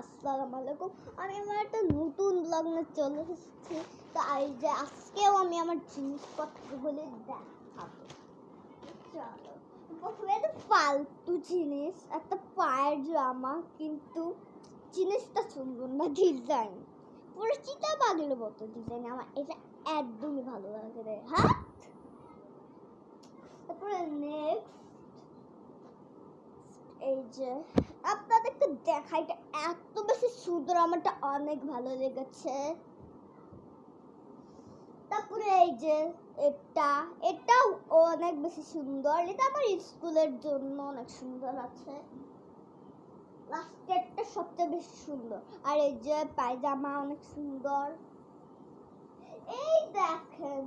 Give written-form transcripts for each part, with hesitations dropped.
আসসালামু আলাইকুম। আমি আমার একটা নতুন ব্লগ নিয়ে চলে এসেছি। তো আজকেও আমি আমার জিনিসপত্রগুলি দেখাবো। চলো, প্রথমে একটা ফালতু জিনিস, একটা পায়ের জামা, কিন্তু জিনিসটা সুন্দর না, ডিজাইন পুরো চিতা বাগের মতো ডিজাইন। আমার এটা একদমই ভালো লাগে রে। হ্যাঁ, তারপরে নেক্সট এই যে আপনাদেরকে দেখাই, এটা এত বেশি সুন্দর, আমারটা অনেক ভালো লেগেছে। তারপরে এই যে এটাও অনেক বেশি সুন্দর, এটা আমার স্কুলের জন্য অনেক সুন্দর আছে। লাস্টেরটা সবচেয়ে বেশি সুন্দর। আর এই যে পায়জামা অনেক সুন্দর। এই দেখেন,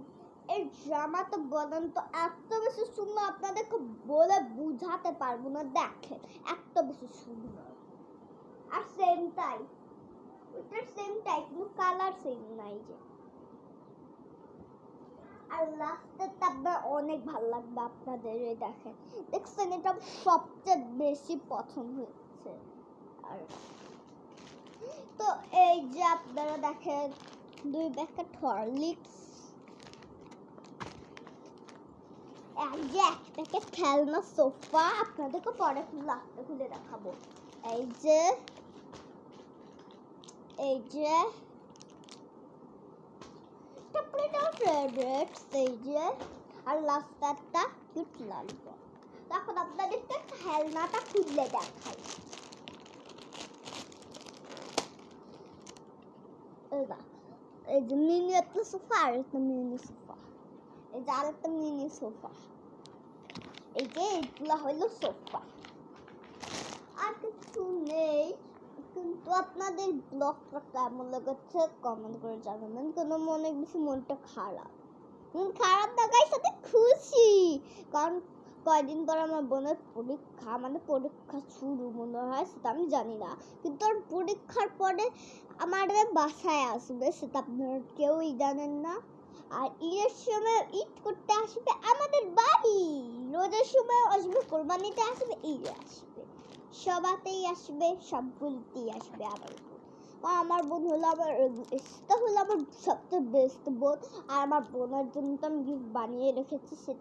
এই জামাটা বলেন তো এত বেশি সুন্দর, আপনাদেরকে বলে বুঝাতে পারবো না। দেখেন এত বেশি সুন্দর। আর সেম টাই, ওটার সেম টাই, কিন্তু কালার সেম নাই। যে আর লাস্টেরটা আপনার অনেক ভালো লাগবে আপনাদের। এই দেখেন, দেখছেন, এটা সবচেয়ে বেশি পছন্দ হচ্ছে। আর তো এই যে আপনারা দেখেন, 2 প্যাকেট হরলিক্স, এক প্যাকেট খেলনা সোফা। আপনাদেরকে পরে লাস্টে খুলে দেখাবো। এই যে ফেভারিটস, এই যে আর লাস্টটা কিউট ললিপপ। তখন আপনাদেরকে খেলনাটা খুলে দেখাই। এই যে মিনি একটা সোফা, আর একটা মিনি সোফা, এই যে আর একটা মিনি সোফা। এই যে এগুলো হলো সোফা, আর কিছু নেই। কিন্তু আপনাদের ব্লগটা কেমন লেগেছে কমেন্ট করে জানাবেন। কেন অনেক বেশি মনটা খারাপ না গাইস, সাথে খুশি, কারণ কয়দিন পর আমার বোনের পরীক্ষা, মানে পরীক্ষা শুরু মনে হয়, সেটা আমি জানি না। কিন্তু ওর পরীক্ষার পরে আমাদের বাসায় আসবে, সেটা আপনারা কেউই জানেন না। আর ঈদের সময় ঈদ করতে আসবে আমাদের বাড়ি, রোজার সময় আসবে, কোরবানিতে আসবে, ঈদে আসবে, সবাতেই আসবে, সবগুলিতেই আসবে আমার বোন। আমার বোন হলো আমার সবচেয়ে বেস্ট বোন। আর আমার বোনের জন্য তো আমি গিফট বানিয়ে রেখেছি।